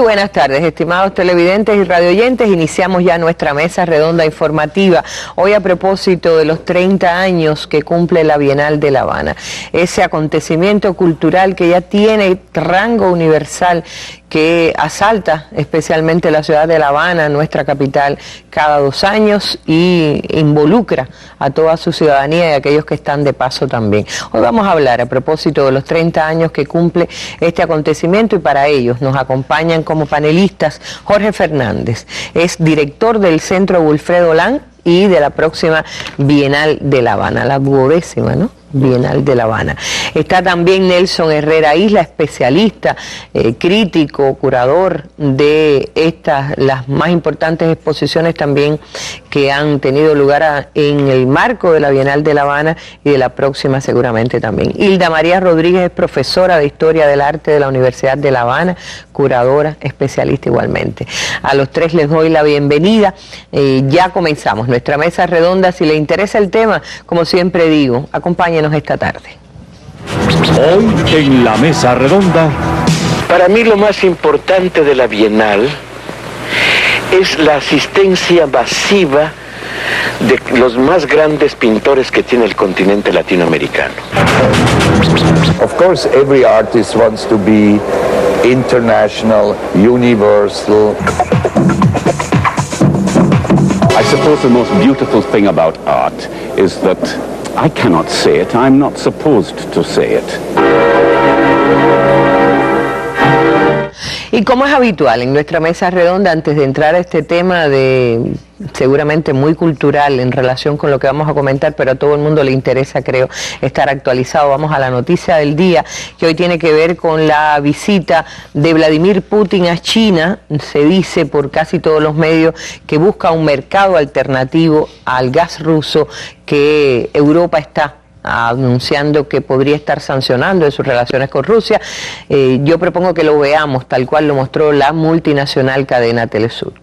buenas tardes, estimados televidentes y radioyentes. Iniciamos ya nuestra mesa redonda informativa. Hoy a propósito de los 30 años que cumple la Bienal de La Habana. Ese acontecimiento cultural que ya tiene rango universal, que asalta especialmente la ciudad de La Habana, nuestra capital, cada 2 años y involucra a toda su ciudadanía y a aquellos que están de paso también. Hoy vamos a hablar a propósito de los 30 años que cumple este acontecimiento y para ellos nos acompañan como panelistas Jorge Fernández, es director del Centro Wilfredo Olán y de la próxima Bienal de La Habana, la 12ª, ¿no? Bienal de La Habana. Está también Nelson Herrera Isla, especialista, crítico, curador de las más importantes exposiciones también que han tenido lugar en el marco de la Bienal de La Habana y de la próxima seguramente también. Hilda María Rodríguez es profesora de Historia del Arte de la Universidad de La Habana, curadora, especialista igualmente. A los tres les doy la bienvenida. Ya comenzamos nuestra mesa redonda. Si le interesa el tema, como siempre digo, acompáñenos esta tarde. Hoy en la mesa redonda. Para mí lo más importante de la Bienal es la asistencia masiva de los más grandes pintores que tiene el continente latinoamericano. Of course, every artist wants to be international, universal. I suppose the most beautiful thing about art is that I cannot say it. I'm not supposed to say it. Y como es habitual en nuestra mesa redonda, antes de entrar a este tema seguramente muy cultural en relación con lo que vamos a comentar, pero a todo el mundo le interesa, creo, estar actualizado. Vamos a la noticia del día, que hoy tiene que ver con la visita de Vladimir Putin a China. Se dice por casi todos los medios que busca un mercado alternativo al gas ruso que Europa está anunciando que podría estar sancionando en sus relaciones con Rusia. Yo propongo que lo veamos tal cual lo mostró la multinacional cadena Telesur.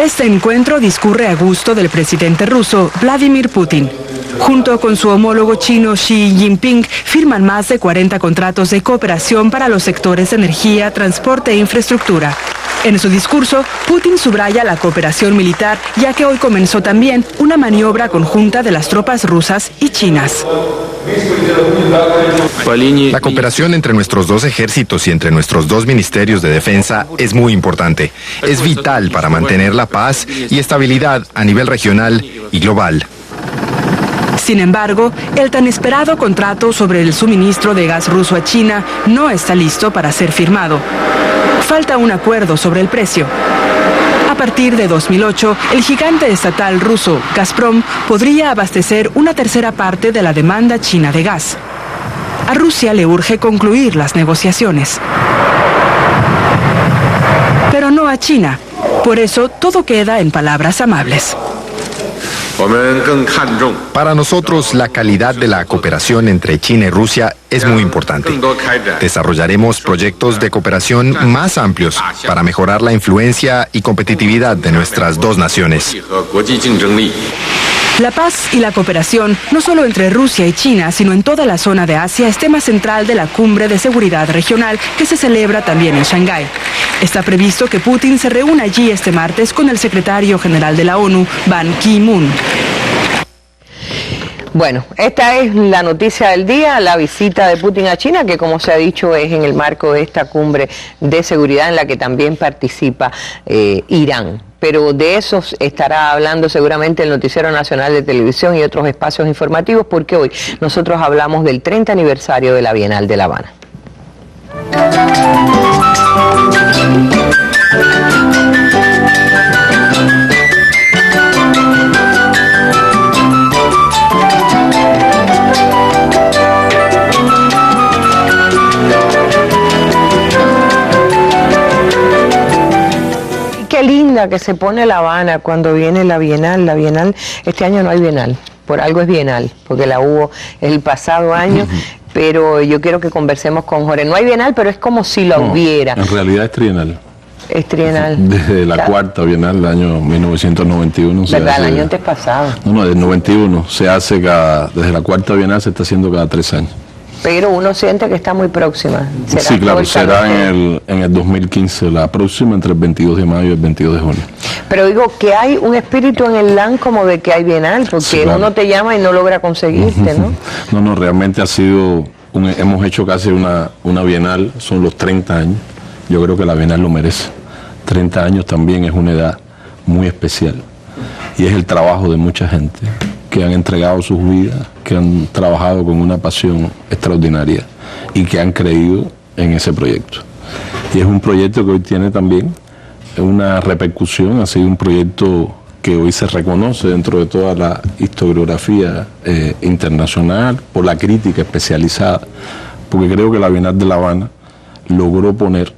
Este encuentro discurre a gusto del presidente ruso Vladimir Putin. Junto con su homólogo chino Xi Jinping, firman más de 40 contratos de cooperación para los sectores de energía, transporte e infraestructura. En su discurso, Putin subraya la cooperación militar, ya que hoy comenzó también una maniobra conjunta de las tropas rusas y chinas. La cooperación entre nuestros dos ejércitos y entre nuestros dos ministerios de defensa es muy importante. Es vital para mantener la paz y estabilidad a nivel regional y global. Sin embargo, el tan esperado contrato sobre el suministro de gas ruso a China no está listo para ser firmado. Falta un acuerdo sobre el precio. A partir de 2008, el gigante estatal ruso Gazprom podría abastecer una tercera parte de la demanda china de gas. A Rusia le urge concluir las negociaciones. Pero no a China. Por eso todo queda en palabras amables. Para nosotros, la calidad de la cooperación entre China y Rusia es muy importante. Desarrollaremos proyectos de cooperación más amplios para mejorar la influencia y competitividad de nuestras dos naciones. La paz y la cooperación, no solo entre Rusia y China, sino en toda la zona de Asia, es tema central de la Cumbre de Seguridad Regional que se celebra también en Shanghái. Está previsto que Putin se reúna allí este martes con el secretario general de la ONU, Ban Ki-moon. Bueno, esta es la noticia del día, la visita de Putin a China, que como se ha dicho es en el marco de esta cumbre de seguridad en la que también participa Irán. Pero de eso estará hablando seguramente el Noticiero Nacional de Televisión y otros espacios informativos, porque hoy nosotros hablamos del 30 aniversario de la Bienal de La Habana. Qué linda que se pone La Habana cuando viene la Bienal. La Bienal, este año no hay Bienal, por algo es Bienal, porque la hubo el pasado año, pero yo quiero que conversemos con Jorge. No hay Bienal, pero es como si la hubiera. En realidad es trienal. Es trienal. Desde la cuarta Bienal del año 1991. ¿Verdad? El año antes pasado. No, del 91. Se hace desde la cuarta Bienal se está haciendo cada 3 años. Pero uno siente que está muy próxima. Sí, claro, será en el 2015, la próxima, entre el 22 de mayo y el 22 de junio. Pero digo que hay un espíritu en el LAN como de que hay Bienal, porque sí, claro, uno te llama y no logra conseguirte, ¿no? No, realmente ha sido, hemos hecho casi una Bienal, son los 30 años, yo creo que la Bienal lo merece. 30 años también es una edad muy especial y es el trabajo de mucha gente que han entregado sus vidas, que han trabajado con una pasión extraordinaria y que han creído en ese proyecto. Y es un proyecto que hoy tiene también una repercusión, ha sido un proyecto que hoy se reconoce dentro de toda la historiografía internacional, por la crítica especializada, porque creo que la Bienal de La Habana logró poner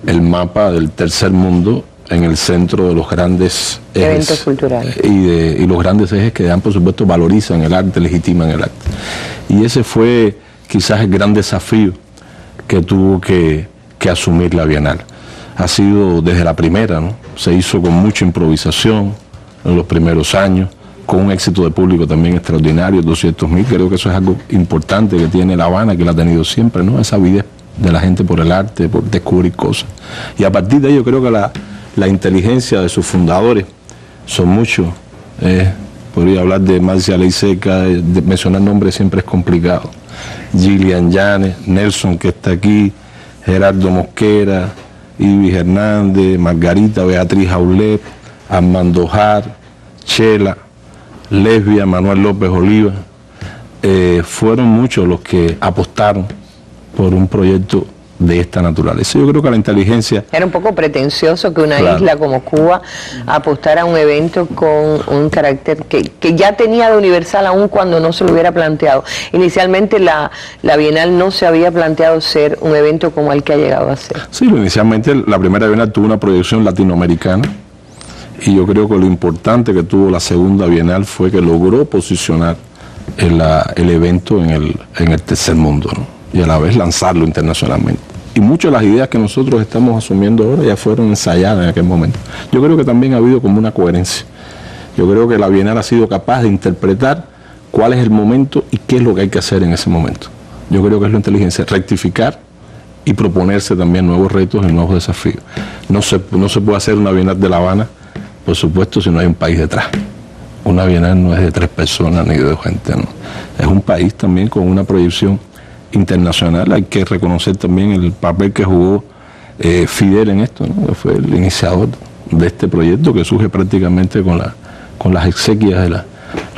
el mapa del tercer mundo en el centro de los grandes eventos culturales y los grandes ejes que dan, por supuesto, valorizan el arte, legitiman el arte. Y ese fue quizás el gran desafío que tuvo que asumir la Bienal. Ha sido desde la primera, ¿no? Se hizo con mucha improvisación en los primeros años, con un éxito de público también extraordinario, 200.000, creo que eso es algo importante que tiene La Habana, que la ha tenido siempre, ¿no? Esa avidez de la gente por el arte, por descubrir cosas. Y a partir de ahí yo creo que la inteligencia de sus fundadores son muchos. Podría hablar de Marcia Leiseca, mencionar nombres siempre es complicado. Gillian Yanes, Nelson, que está aquí, Gerardo Mosquera, Ibis Hernández, Margarita Beatriz Aulet, Armando Jar, Chela, Lesbia, Manuel López Oliva. Fueron muchos los que apostaron por un proyecto de esta naturaleza. Yo creo que la inteligencia... Era un poco pretencioso que una isla como Cuba apostara a un evento con un carácter que ya tenía de universal aún cuando no se lo hubiera planteado. Inicialmente la Bienal no se había planteado ser un evento como el que ha llegado a ser. Sí, inicialmente la primera Bienal tuvo una proyección latinoamericana y yo creo que lo importante que tuvo la segunda Bienal fue que logró posicionar el evento en el tercer mundo, ¿no? Y a la vez lanzarlo internacionalmente. Y muchas de las ideas que nosotros estamos asumiendo ahora ya fueron ensayadas en aquel momento. Yo creo que también ha habido como una coherencia. Yo creo que la Bienal ha sido capaz de interpretar cuál es el momento y qué es lo que hay que hacer en ese momento. Yo creo que es la inteligencia, rectificar y proponerse también nuevos retos y nuevos desafíos. No se puede hacer una Bienal de La Habana, por supuesto, si no hay un país detrás. Una Bienal no es de 3 personas ni de 2 gente, ¿no? Es un país también con una proyección internacional. Hay que reconocer también el papel que jugó Fidel en esto, ¿no? Que fue el iniciador de este proyecto que surge prácticamente con las exequias de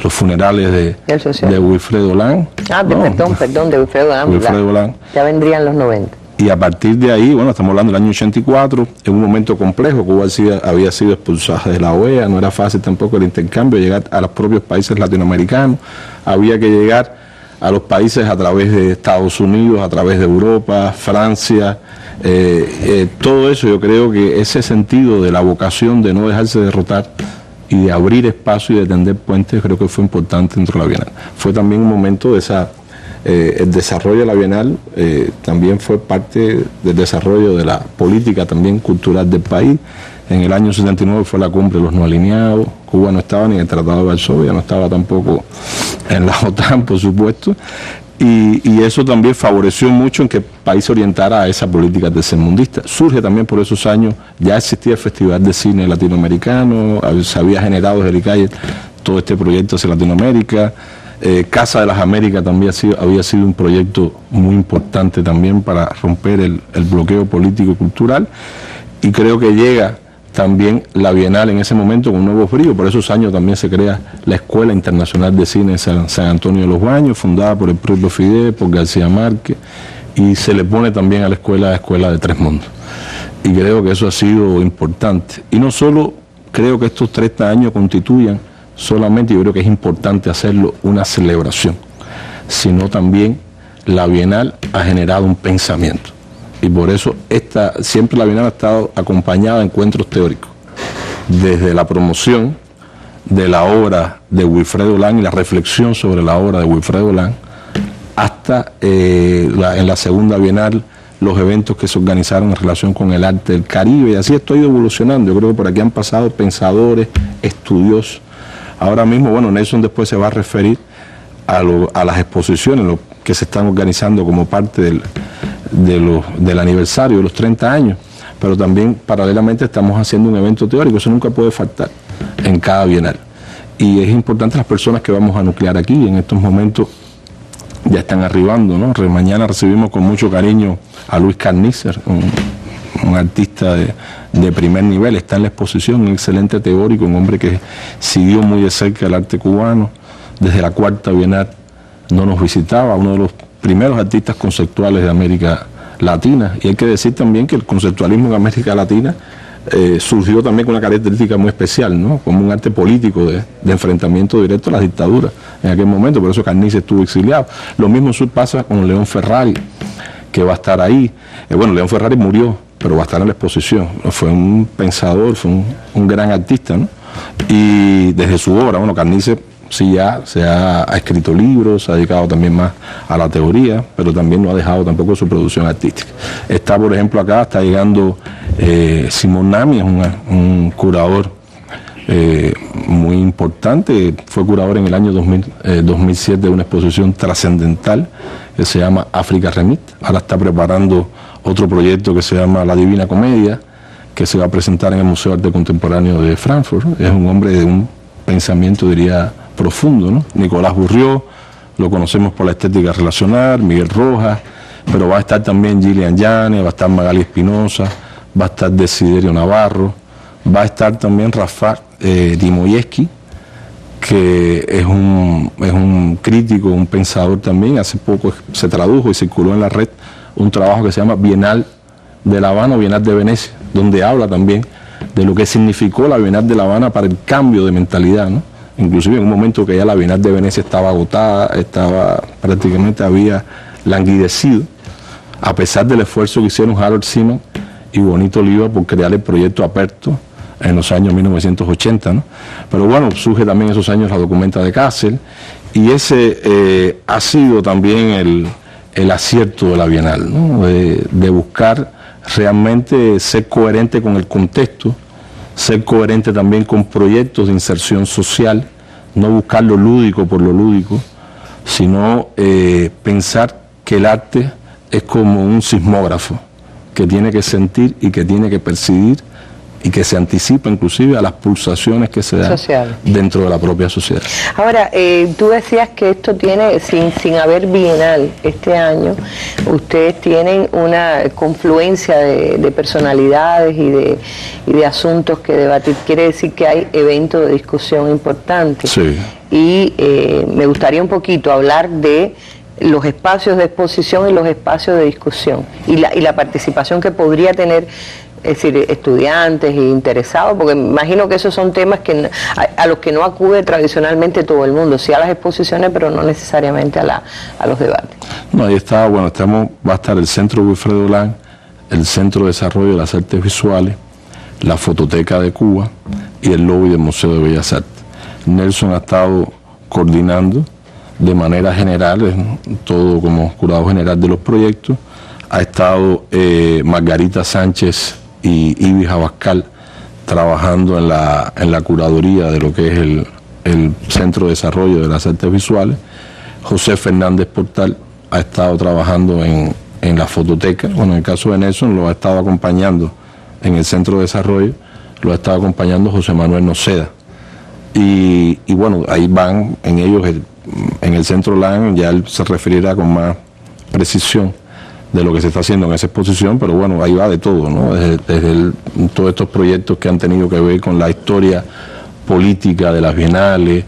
los funerales de Wilfredo Lang. Perdón, de Wilfredo Lang. Ya vendrían los 90. Y a partir de ahí, bueno, estamos hablando del año 84, en un momento complejo, Cuba había sido expulsada de la OEA, no era fácil tampoco el intercambio, llegar a los propios países latinoamericanos, había que llegar a los países a través de Estados Unidos, a través de Europa, Francia, todo eso. Yo creo que ese sentido de la vocación de no dejarse derrotar y de abrir espacio y de tender puentes, creo que fue importante dentro de la Bienal. Fue también un momento de el desarrollo de la Bienal, también fue parte del desarrollo de la política también cultural del país. En el año 79 fue la cumbre de los no alineados. Cuba no estaba ni en el Tratado de Varsovia, no estaba tampoco en la OTAN, por supuesto. Y eso también favoreció mucho en que el país se orientara a esa política tercermundista. Surge también por esos años, ya existía el Festival de Cine Latinoamericano, se había generado desde el ICAIE todo este proyecto hacia Latinoamérica. Casa de las Américas también había sido un proyecto muy importante también para romper el bloqueo político y cultural. Y creo que llega también la Bienal en ese momento con un nuevo brío. Por esos años también se crea la Escuela Internacional de Cine en San Antonio de los Baños, fundada por el propio Fidel, por García Márquez, y se le pone también a la Escuela de Tres Mundos. Y creo que eso ha sido importante. Y no solo creo que estos 30 años constituyan solamente, yo creo que es importante hacerlo, una celebración, sino también la Bienal ha generado un pensamiento. Y por eso siempre la Bienal ha estado acompañada de encuentros teóricos, desde la promoción de la obra de Wilfredo Lang y la reflexión sobre la obra de Wilfredo Lang, hasta en la segunda Bienal los eventos que se organizaron en relación con el arte del Caribe, y así esto ha ido evolucionando. Yo creo que por aquí han pasado pensadores, estudiosos. Ahora mismo, bueno, Nelson después se va a referir a las exposiciones que se están organizando como parte del aniversario de los 30 años, pero también paralelamente estamos haciendo un evento teórico, eso nunca puede faltar en cada bienal. Y es importante las personas que vamos a nuclear aquí, en estos momentos ya están arribando, ¿no? Mañana recibimos con mucho cariño a Luis Carnícer, un artista de primer nivel, está en la exposición, un excelente teórico, un hombre que siguió muy de cerca el arte cubano, desde la cuarta bienal no nos visitaba, uno de los primeros artistas conceptuales de América Latina, y hay que decir también que el conceptualismo en América Latina surgió también con una característica muy especial, ¿no? Como un arte político de enfrentamiento directo a las dictaduras en aquel momento, por eso Carnicer estuvo exiliado. Lo mismo pasa con León Ferrari, que va a estar ahí. Bueno, León Ferrari murió, pero va a estar en la exposición. Fue un pensador, fue un gran artista, ¿no? Y desde su obra, bueno, Carnicer sí ya se ha escrito libros, se ha dedicado también más a la teoría, pero también no ha dejado tampoco su producción artística. Está, por ejemplo, acá, está llegando Simón Nami, es un curador muy importante, fue curador en el año 2007 de una exposición trascendental que se llama África Remit. Ahora está preparando otro proyecto que se llama La Divina Comedia, que se va a presentar en el Museo de Arte Contemporáneo de Frankfurt. Es un hombre de un pensamiento, diría, profundo, ¿no? Nicolás Burrió, lo conocemos por la estética relacional, Miguel Rojas, pero va a estar también Gillian Yanes, va a estar Magali Espinosa, va a estar Desiderio Navarro, va a estar también Rafael Dimoyeski, que es un crítico, un pensador también. Hace poco se tradujo y circuló en la red un trabajo que se llama Bienal de La Habana o Bienal de Venecia, donde habla también de lo que significó la Bienal de La Habana para el cambio de mentalidad, ¿no? Inclusive en un momento que ya la Bienal de Venecia estaba agotada, prácticamente había languidecido, a pesar del esfuerzo que hicieron Harold Seaman y Bonito Oliva por crear el proyecto Aperto en los años 1980, ¿no? Pero bueno, surge también esos años la Documenta de Kassel, y ese ha sido también el acierto de la Bienal, ¿no? De buscar realmente ser coherente con el contexto, ser coherente también con proyectos de inserción social, no buscar lo lúdico por lo lúdico, sino pensar que el arte es como un sismógrafo, que tiene que sentir y que tiene que percibir y que se anticipa inclusive a las pulsaciones que se dan dentro de la propia sociedad. Ahora, tú decías que esto tiene, sin haber bienal este año, ustedes tienen una confluencia de personalidades y de asuntos que debatir. Quiere decir que hay eventos de discusión importantes. Sí. Y me gustaría un poquito hablar de los espacios de exposición y los espacios de discusión y la participación que podría tener, es decir, estudiantes e interesados, porque me imagino que esos son temas a los que no acude tradicionalmente todo el mundo, sí a las exposiciones, pero no necesariamente a los debates. No, ahí está, bueno, va a estar el Centro Wilfredo Lang, el Centro de Desarrollo de las Artes Visuales, la Fototeca de Cuba y el lobby del Museo de Bellas Artes. Nelson ha estado coordinando de manera general, todo como curador general de los proyectos. Ha estado Margarita Sánchez y Ibis Abascal trabajando en la curaduría de lo que es el Centro de Desarrollo de las Artes Visuales. José Fernández Portal ha estado trabajando en la fototeca. Bueno, en el caso de Nelson lo ha estado acompañando en el Centro de Desarrollo, lo ha estado acompañando José Manuel Noceda. Y bueno, ahí van, en ellos, en el Centro Lang, ya él se referirá con más precisión de lo que se está haciendo en esa exposición, pero bueno, ahí va de todo, ¿no? Desde todos estos proyectos que han tenido que ver con la historia política de las bienales,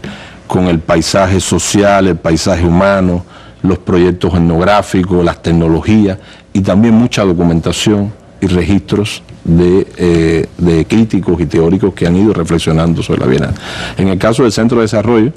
con el paisaje social, el paisaje humano, los proyectos etnográficos, las tecnologías y también mucha documentación y registros de críticos y teóricos que han ido reflexionando sobre la bienal. En el caso del Centro de Desarrollo,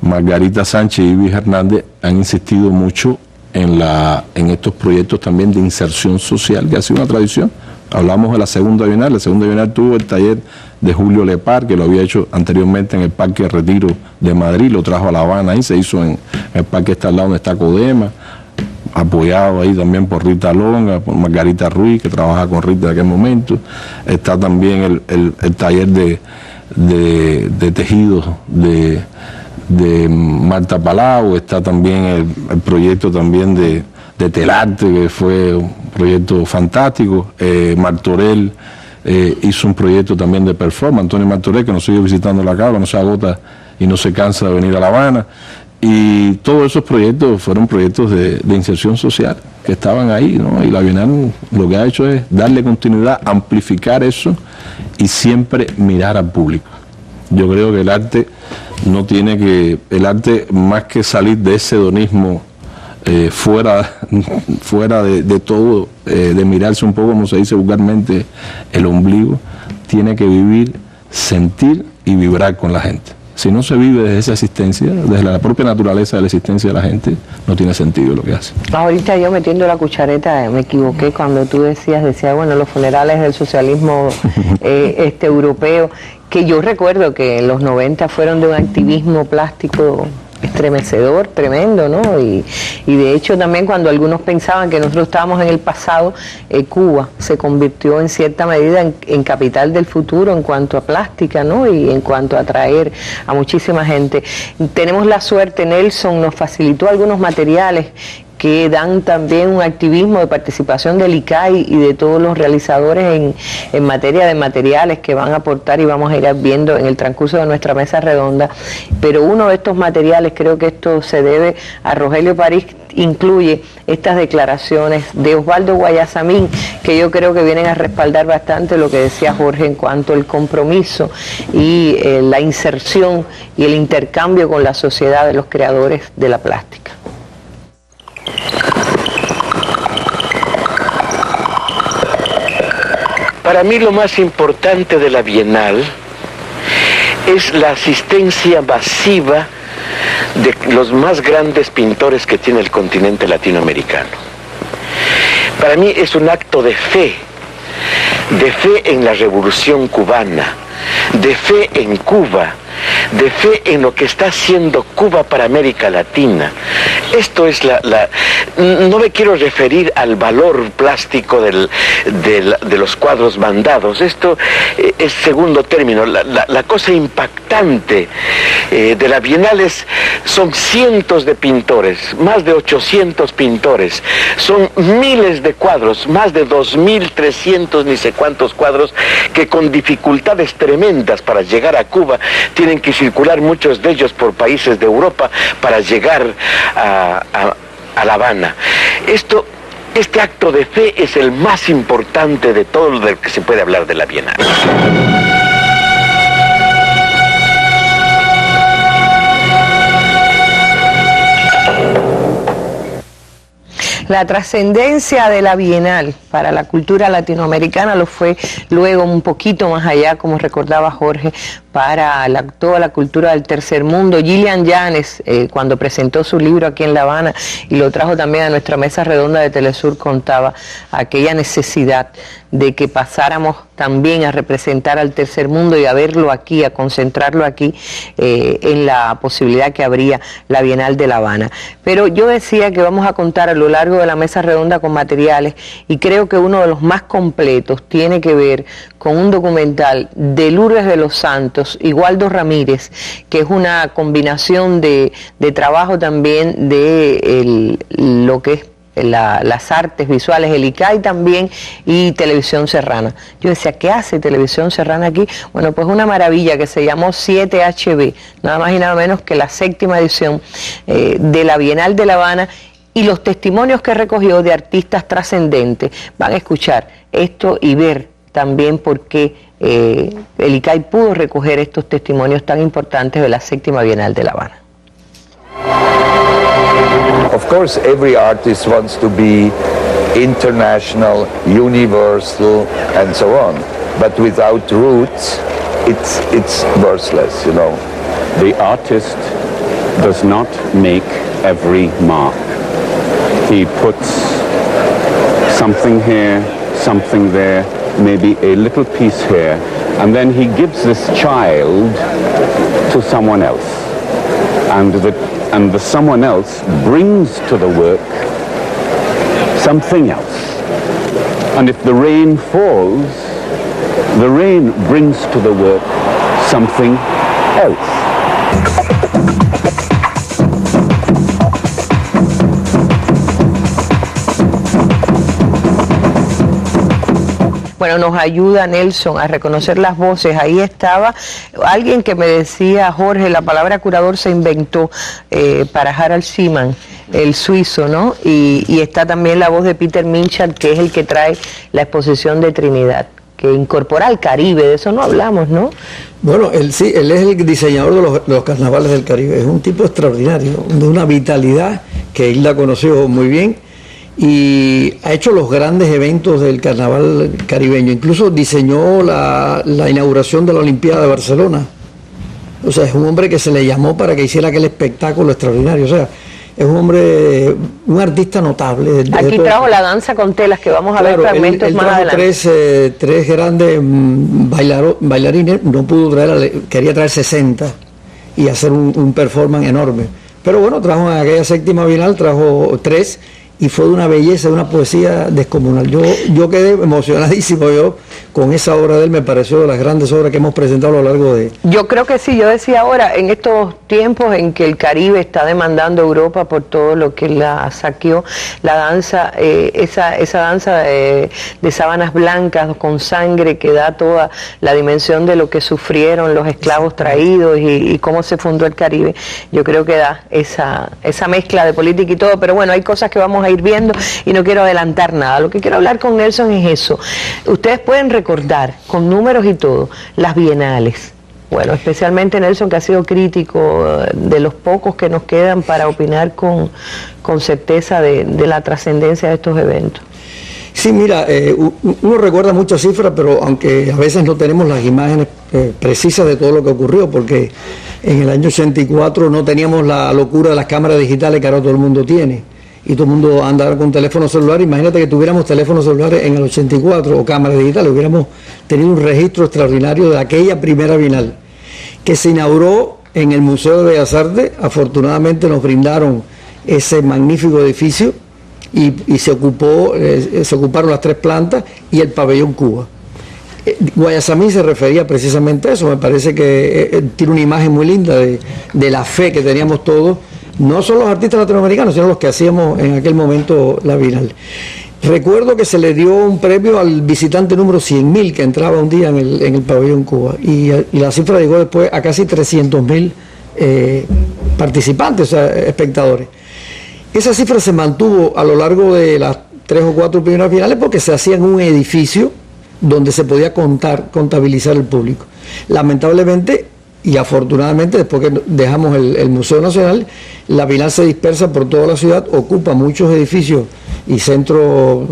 Margarita Sánchez y Ibis Hernández han insistido mucho en estos proyectos también de inserción social, que ha sido una tradición. Hablamos de la segunda bienal tuvo el taller de Julio Lepar, que lo había hecho anteriormente en el Parque Retiro de Madrid, lo trajo a La Habana y se hizo en el parque está al lado donde está Codema. apoyado ahí también por Rita Longa, por Margarita Ruiz, que trabaja con Rita en aquel momento. Está también el taller de tejidos de Marta Palau, está también el proyecto también de Telarte, que fue un proyecto fantástico. Martorell hizo un proyecto también de performance, Antonio Martorell, que nos sigue visitando la Cava, no se agota y no se cansa de venir a La Habana. Y todos esos proyectos fueron proyectos de inserción social que estaban ahí, ¿no? Y la Bienal lo que ha hecho es darle continuidad, amplificar eso y siempre mirar al público. Yo creo que el arte más que salir de ese hedonismo fuera de todo, de mirarse un poco, como se dice vulgarmente, el ombligo, tiene que vivir, sentir y vibrar con la gente. Si no se vive desde esa existencia, desde la propia naturaleza de la existencia de la gente, no tiene sentido lo que hace. Ahorita yo metiendo la cuchareta me equivoqué cuando tú decías, bueno, los funerales del socialismo europeo, que yo recuerdo que en los 90 fueron de un activismo plástico estremecedor, tremendo, ¿no? Y de hecho también cuando algunos pensaban que nosotros estábamos en el pasado, Cuba se convirtió en cierta medida en capital del futuro en cuanto a plástica, ¿no? Y en cuanto a atraer a muchísima gente. Tenemos la suerte, Nelson nos facilitó algunos materiales que dan también un activismo de participación del ICAI y de todos los realizadores en materia de materiales que van a aportar y vamos a ir viendo en el transcurso de nuestra mesa redonda. Pero uno de estos materiales, creo que esto se debe a Rogelio París, incluye estas declaraciones de Osvaldo Guayasamín, que yo creo que vienen a respaldar bastante lo que decía Jorge en cuanto al compromiso y la inserción y el intercambio con la sociedad de los creadores de la plástica. Para mí lo más importante de la Bienal es la asistencia masiva de los más grandes pintores que tiene el continente latinoamericano. Para mí es un acto de fe en la Revolución Cubana, de fe en Cuba, de fe en lo que está haciendo Cuba para América Latina. Esto es no me quiero referir al valor plástico de los cuadros mandados, esto es segundo término. La cosa impactante de la Bienal son cientos de pintores, más de 800 pintores, son miles de cuadros, más de 2.300 ni sé cuántos cuadros que con dificultades tremendas para llegar a Cuba tienen que circular muchos de ellos por países de Europa para llegar a La Habana. Este acto de fe es el más importante de todo lo que se puede hablar de la Bienal. La trascendencia de la Bienal para la cultura latinoamericana lo fue luego un poquito más allá, como recordaba Jorge, para toda la cultura del tercer mundo. Gillian Yanes, cuando presentó su libro aquí en La Habana y lo trajo también a nuestra mesa redonda de Telesur, contaba aquella necesidad de que pasáramos también a representar al tercer mundo y a verlo aquí, a concentrarlo aquí en la posibilidad que habría la Bienal de La Habana. Pero yo decía que vamos a contar a lo largo de la mesa redonda con materiales y creo que uno de los más completos tiene que ver con un documental de Lourdes de los Santos y Waldo Ramírez, que es una combinación de trabajo también de lo que es las artes visuales, el ICAI también y Televisión Serrana. Yo decía, ¿qué hace Televisión Serrana aquí? Bueno, pues una maravilla que se llamó 7HB, nada más y nada menos que la 7ª edición de la Bienal de La Habana, y los testimonios que recogió de artistas trascendentes. Van a escuchar esto y ver también por qué el ICAI pudo recoger estos testimonios tan importantes de la 7ª Bienal de La Habana. Of course, every artist wants to be international, universal, and so on. But without roots, it's worthless, you know. The artist does not make every mark. He puts something here, something there, maybe a little piece here, and then he gives this child to someone else. And the someone else brings to the work something else. And if the rain falls, the rain brings to the work something else. Bueno, nos ayuda Nelson a reconocer las voces. Ahí estaba alguien que me decía, Jorge, la palabra curador se inventó para Harald Seaman, el suizo, ¿no? Y está también la voz de Peter Minchard, que es el que trae la exposición de Trinidad, que incorpora al Caribe. De eso no hablamos, ¿no? Bueno, él es el diseñador de los carnavales del Caribe. Es un tipo extraordinario, de una vitalidad que Hilda conoció muy bien. Y ha hecho los grandes eventos del carnaval caribeño. Incluso diseñó la inauguración de la Olimpiada de Barcelona. O sea, es un hombre que se le llamó para que hiciera aquel espectáculo extraordinario. O sea, es un hombre, un artista notable. Aquí trajo la danza con telas, que vamos a ver fragmentos él más adelante. Tres grandes bailarines, no pudo quería traer 60 y hacer un performance enorme. Pero bueno, trajo en aquella séptima bienal, trajo 3. Y fue de una belleza, de una poesía descomunal. Yo quedé emocionadísimo con esa obra de él, me pareció de las grandes obras que hemos presentado a lo largo de... Yo creo que sí, yo decía ahora, en estos tiempos en que el Caribe está demandando a Europa por todo lo que la saqueó, la danza, esa danza de sábanas blancas con sangre que da toda la dimensión de lo que sufrieron los esclavos traídos y cómo se fundó el Caribe, yo creo que da esa mezcla de política y todo, pero bueno, hay cosas que vamos a ir viendo y no quiero adelantar nada. Lo que quiero hablar con Nelson es eso. Ustedes pueden recordar con números y todo las bienales. Bueno, especialmente Nelson, que ha sido crítico de los pocos que nos quedan para opinar con certeza de la trascendencia de estos eventos. Sí, mira, uno recuerda muchas cifras, pero aunque a veces no tenemos las imágenes precisas de todo lo que ocurrió, porque en el año 84 no teníamos la locura de las cámaras digitales que ahora todo el mundo tiene. Y todo el mundo andaba con teléfono celular. Imagínate que tuviéramos teléfonos celulares en el 84 o cámaras digitales, hubiéramos tenido un registro extraordinario de aquella primera bienal, que se inauguró en el Museo de Bellas Artes. Afortunadamente nos brindaron ese magnífico edificio y se ocuparon las 3 plantas y el pabellón Cuba. Guayasamín se refería precisamente a eso. Me parece que tiene una imagen muy linda de la fe que teníamos todos, no solo los artistas latinoamericanos, sino los que hacíamos en aquel momento la bienal. Recuerdo que se le dio un premio al visitante número 100.000 que entraba un día en el pabellón Cuba, y la cifra llegó después a casi 300.000 participantes, o sea, espectadores. Esa cifra se mantuvo a lo largo de las 3 o 4 primeras finales porque se hacía en un edificio donde se podía contabilizar el público. Lamentablemente y afortunadamente, después que dejamos el Museo Nacional, la bienal se dispersa por toda la ciudad, ocupa muchos edificios y centros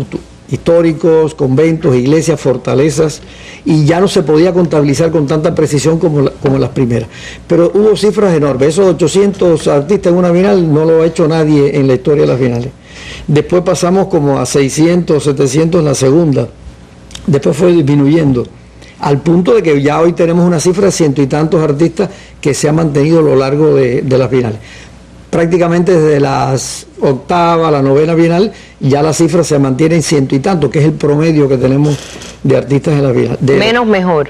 históricos, conventos, iglesias, fortalezas, y ya no se podía contabilizar con tanta precisión como las primeras. Pero hubo cifras enormes. Esos 800 artistas en una bienal no lo ha hecho nadie en la historia de las bienales. Después pasamos como a 600, 700 en la segunda. Después fue disminuyendo, al punto de que ya hoy tenemos una cifra de 100 y tantos artistas que se ha mantenido a lo largo de las bienales. Prácticamente desde las 8ª, la 9ª bienal, ya la cifra se mantiene en 100 y tantos, que es el promedio que tenemos de artistas en la bienal. Menos mejor.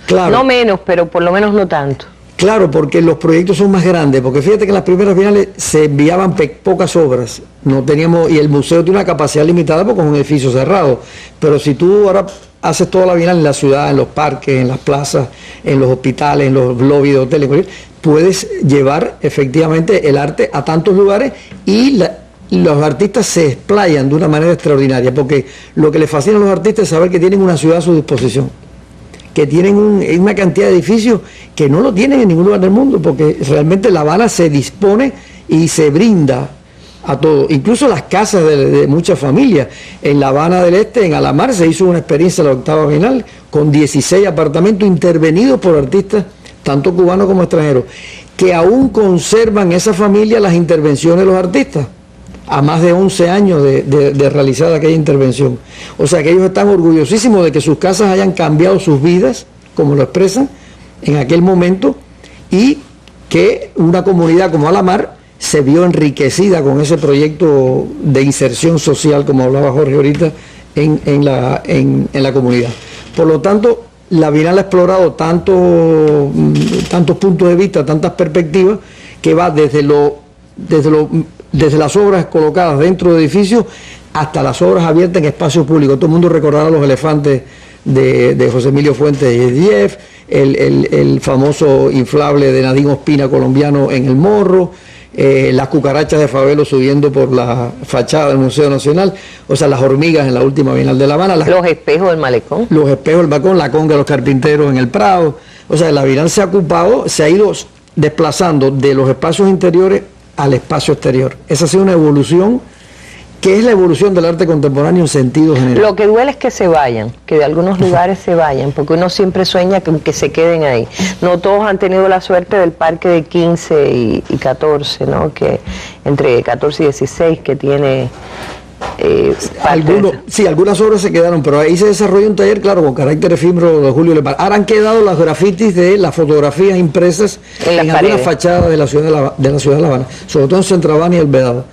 Claro. No menos, pero por lo menos no tanto. Claro, porque los proyectos son más grandes, porque fíjate que en las primeras bienales se enviaban pocas obras, no teníamos, y el museo tiene una capacidad limitada porque es un edificio cerrado, pero si tú ahora haces toda la bienal en la ciudad, en los parques, en las plazas, en los hospitales, en los lobbies de hoteles, puedes llevar efectivamente el arte a tantos lugares y los artistas se explayan de una manera extraordinaria, porque lo que les fascina a los artistas es saber que tienen una ciudad a su disposición, que tienen una cantidad de edificios que no lo tienen en ningún lugar del mundo, porque realmente La Habana se dispone y se brinda a todo, incluso las casas de muchas familias. En La Habana del Este, en Alamar, se hizo una experiencia en la 8ª bienal con 16 apartamentos intervenidos por artistas, tanto cubanos como extranjeros, que aún conservan esa familia las intervenciones de los artistas, a más de 11 años de realizar aquella intervención. O sea que ellos están orgullosísimos de que sus casas hayan cambiado sus vidas, como lo expresan, en aquel momento, y que una comunidad como Alamar se vio enriquecida con ese proyecto de inserción social, como hablaba Jorge ahorita, en la comunidad. Por lo tanto, la Bienal ha explorado tantos puntos de vista, tantas perspectivas, que va desde las obras colocadas dentro de edificios hasta las obras abiertas en espacios públicos. Todo el mundo recordará los elefantes de José Emilio Fuentes y Diez, el famoso inflable de Nadine Ospina colombiano en El Morro, las cucarachas de Fabelo subiendo por la fachada del Museo Nacional, o sea, las hormigas en la última Bienal de La Habana. Los espejos del malecón. Los espejos del balcón, la conga de los carpinteros en el Prado. O sea, la Bienal se ha ido desplazando de los espacios interiores al espacio exterior. Esa ha sido una evolución, que es la evolución del arte contemporáneo en sentido general. Lo que duele es que se vayan, que de algunos lugares se vayan, porque uno siempre sueña que se queden ahí. No todos han tenido la suerte del parque de 15 y 14, ¿no? Que entre 14 y 16 que tiene... algunas obras se quedaron, pero ahí se desarrolló un taller, claro, con carácter efímero de Julio Lepar. Ahora han quedado las grafitis de las fotografías impresas en algunas fachadas de la ciudad de La Habana, sobre todo en Centro Habana y El Vedado,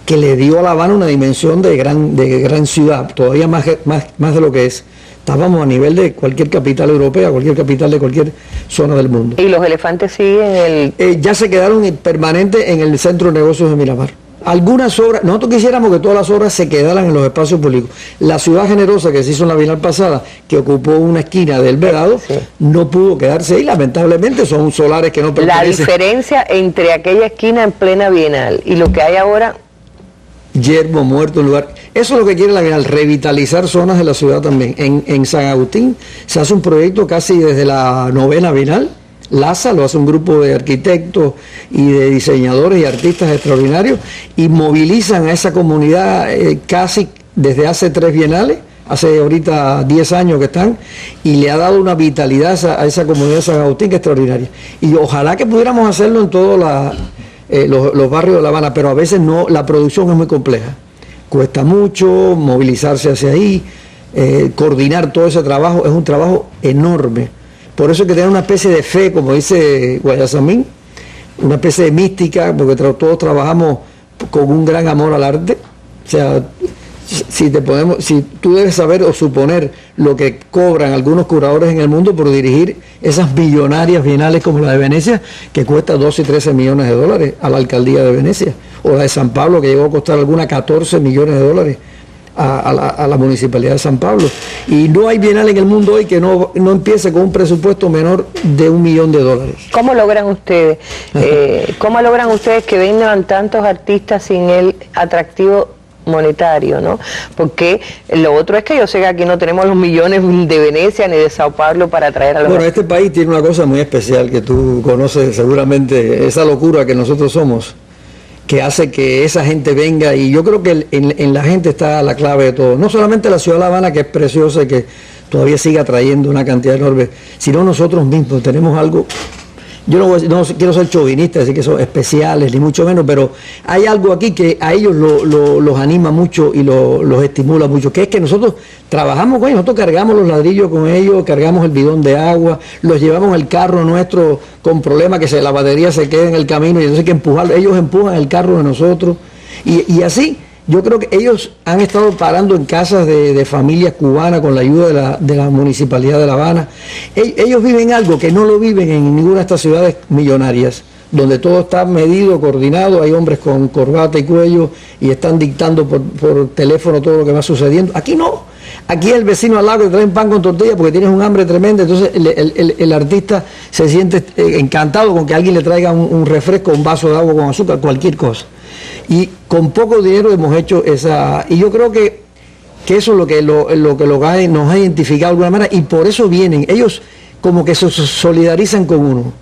que le dio a La Habana una dimensión de gran ciudad, todavía más de lo que es. Estábamos a nivel de cualquier capital europea, cualquier capital de cualquier zona del mundo. ¿Y los elefantes siguen ya se quedaron permanentes en el Centro de Negocios de Miramar. Algunas obras, nosotros quisiéramos que todas las obras se quedaran en los espacios públicos. La Ciudad Generosa, que se hizo en la Bienal pasada, que ocupó una esquina del Vedado, no pudo quedarse ahí, lamentablemente. Son solares que no pertenecen. La diferencia entre aquella esquina en plena Bienal y lo que hay ahora... Yermo, muerto, lugar. Eso es lo que quiere la Bienal, revitalizar zonas de la ciudad también. En San Agustín se hace un proyecto casi desde la 9ª Bienal. LASA lo hace un grupo de arquitectos y de diseñadores y artistas extraordinarios, y movilizan a esa comunidad casi desde hace 3 bienales, hace ahorita 10 años que están, y le ha dado una vitalidad a esa comunidad de San Agustín que es extraordinaria. Y ojalá que pudiéramos hacerlo en todos los barrios de La Habana, pero a veces no, la producción es muy compleja. Cuesta mucho movilizarse hacia ahí, coordinar todo ese trabajo, es un trabajo enorme. Por eso hay que tener una especie de fe, como dice Guayasamín, una especie de mística, porque todos trabajamos con un gran amor al arte. O sea, si tú debes saber o suponer lo que cobran algunos curadores en el mundo por dirigir esas millonarias bienales como la de Venecia, que cuesta 12 y 13 millones de dólares a la alcaldía de Venecia, o la de San Pablo, que llegó a costar alguna 14 millones de dólares. A la Municipalidad de San Pablo. Y no hay bienal en el mundo hoy que no empiece con un presupuesto menor de $1 millón. ¿Cómo logran ustedes? ¿Cómo logran ustedes que vengan tantos artistas sin el atractivo monetario, ¿no? Porque lo otro es que yo sé que aquí no tenemos los millones de Venecia ni de Sao Paulo para traer a los... Bueno, este país tiene una cosa muy especial que tú conoces seguramente, esa locura que nosotros somos, que hace que esa gente venga, y yo creo que en la gente está la clave de todo. No solamente la ciudad de La Habana, que es preciosa y que todavía sigue atrayendo una cantidad enorme, sino nosotros mismos tenemos algo. Yo no quiero ser chauvinista, decir que son especiales, ni mucho menos, pero hay algo aquí que a ellos los anima mucho y los estimula mucho, que es que nosotros trabajamos con ellos, nosotros cargamos los ladrillos con ellos, cargamos el bidón de agua, los llevamos el carro nuestro con problemas que la batería se quede en el camino y entonces hay que empujarlo, ellos empujan el carro de nosotros, y así. Yo creo que ellos han estado parando en casas de familias cubanas con la ayuda de la Municipalidad de La Habana. Ellos viven algo que no lo viven en ninguna de estas ciudades millonarias, donde todo está medido, coordinado, hay hombres con corbata y cuello y están dictando por teléfono todo lo que va sucediendo. Aquí no. Aquí el vecino al lado que trae un pan con tortilla porque tienes un hambre tremenda, entonces el artista se siente encantado con que alguien le traiga un refresco, un vaso de agua con azúcar, cualquier cosa. Y con poco dinero hemos hecho esa... Y yo creo que eso es lo que nos ha identificado de alguna manera, y por eso vienen. Ellos como que se solidarizan con uno.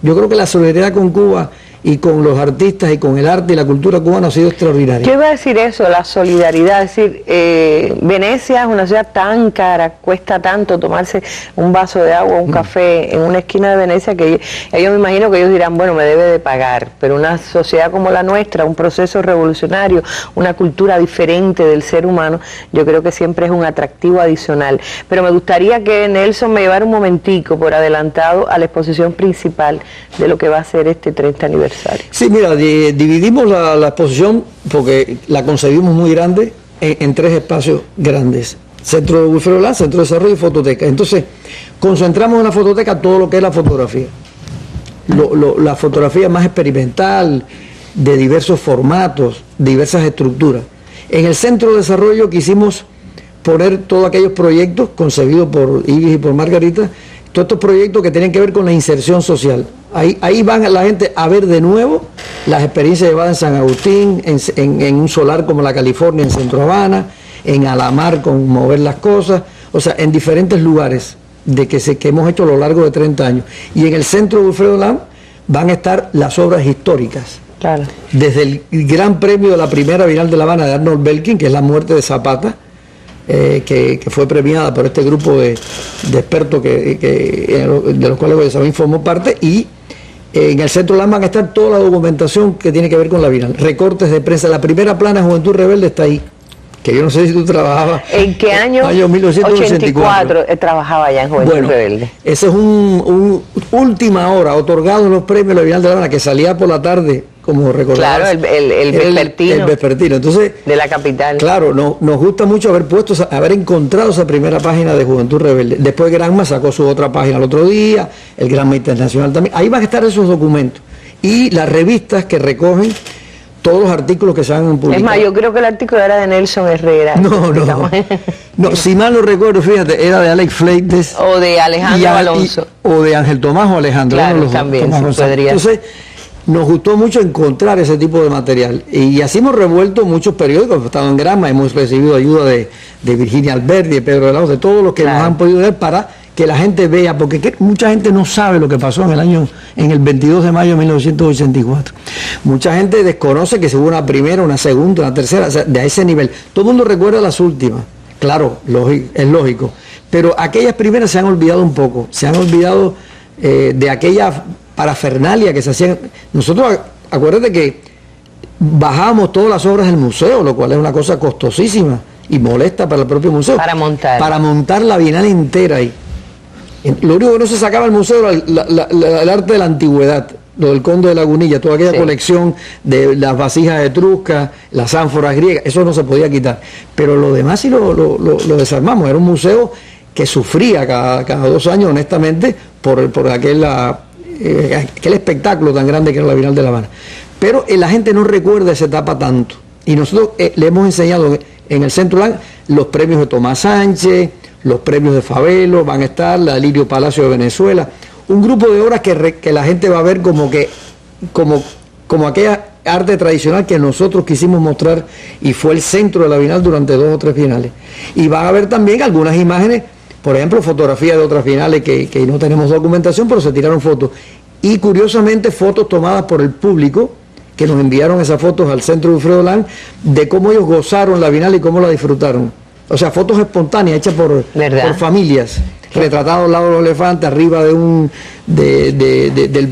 Yo creo que la solidaridad con Cuba y con los artistas y con el arte y la cultura cubana ha sido extraordinaria. Yo iba a decir eso, la solidaridad, es decir, Venecia es una ciudad tan cara, cuesta tanto tomarse un vaso de agua, un café en una esquina de Venecia, que ellos me imagino que ellos dirán, bueno, me debe de pagar, pero una sociedad como la nuestra, un proceso revolucionario, una cultura diferente del ser humano, yo creo que siempre es un atractivo adicional. Pero me gustaría que Nelson me llevara un momentico por adelantado a la exposición principal de lo que va a ser este 30 aniversario. aniversario. Sí, mira, dividimos la exposición porque la concebimos muy grande en 3 espacios grandes. Centro de Wilfredo Olán, Centro de Desarrollo y Fototeca. Entonces, concentramos en la fototeca todo lo que es la fotografía. La fotografía más experimental, de diversos formatos, diversas estructuras. En el Centro de Desarrollo quisimos poner todos aquellos proyectos concebidos por Ibis y por Margarita, todos estos proyectos que tienen que ver con la inserción social. Ahí van la gente a ver de nuevo las experiencias llevadas en San Agustín, en un solar como la California, en Centro Habana, en Alamar con mover las cosas, o sea, en diferentes lugares que hemos hecho a lo largo de 30 años. Y en el Centro de Wilfredo Olán van a estar las obras históricas. Claro. Desde el gran premio de la primera Bienal de La Habana de Arnold Belkin, que es la muerte de Zapata, que fue premiada por este grupo de expertos de los cuales también formó parte, y en el Centro Olán van a estar toda la documentación que tiene que ver con la Bienal, recortes de prensa. La primera plana Juventud Rebelde está ahí, que yo no sé si tú trabajabas. ¿En qué año? Año 1984. Trabajaba ya en Juventud Rebelde. Ese es un última hora, otorgado en los premios de la Bienal de La Habana, que salía por la tarde, como recordarás. Claro, el vespertino. El vespertino. Entonces, de la capital. Claro, nos gusta mucho haber encontrado esa primera página de Juventud Rebelde. Después Granma sacó su otra página el otro día, el Granma Internacional también. Ahí van a estar esos documentos. Y las revistas que recogen todos los artículos que se han publicado. Es más, yo creo que el artículo era de Nelson Herrera. No, si mal no recuerdo, fíjate, era de Alex Fleites. O de Alejandro Alonso. O de Ángel Tomás o Alejandro. Claro, los también, Tomás sí, podría. Entonces, nos gustó mucho encontrar ese tipo de material. Y así hemos revuelto muchos periódicos, hemos estado en Granma, hemos recibido ayuda de Virginia Alberti, de Pedro de la Hoz, de todos los que nos han podido ver para que la gente vea, porque mucha gente no sabe lo que pasó en el 22 de mayo de 1984. Mucha gente desconoce que se hubo una primera, una segunda, una tercera, o sea, de ese nivel. Todo el mundo recuerda las últimas, claro, es lógico, pero aquellas primeras se han olvidado un poco, se han olvidado de aquella parafernalia que se hacían. Nosotros, acuérdate que bajábamos todas las obras del museo, lo cual es una cosa costosísima y molesta para el propio museo. Para montar la Bienal entera ahí. Lo único que no se sacaba del museo era el arte de la antigüedad, lo del Conde de Lagunilla, toda aquella colección de las vasijas etruscas, las ánforas griegas, eso no se podía quitar. Pero lo demás sí lo desarmamos. Era un museo que sufría cada 2 años, honestamente, por aquel espectáculo tan grande que era la Bienal de La Habana. Pero la gente no recuerda esa etapa tanto. Y nosotros le hemos enseñado en el Centro Olán los premios de Tomás Sánchez, los premios de Favelo, van a estar la Lirio Palacio de Venezuela, un grupo de obras que la gente va a ver como aquella arte tradicional que nosotros quisimos mostrar y fue el centro de la Bienal durante 2 o 3 bienales. Y van a ver también algunas imágenes, por ejemplo, fotografías de otras bienales que no tenemos documentación, pero se tiraron fotos. Y curiosamente fotos tomadas por el público, que nos enviaron esas fotos al Centro de Wilfredo Olán, de cómo ellos gozaron la Bienal y cómo la disfrutaron. O sea, fotos espontáneas hechas por familias, retratados al lado de los elefantes, arriba del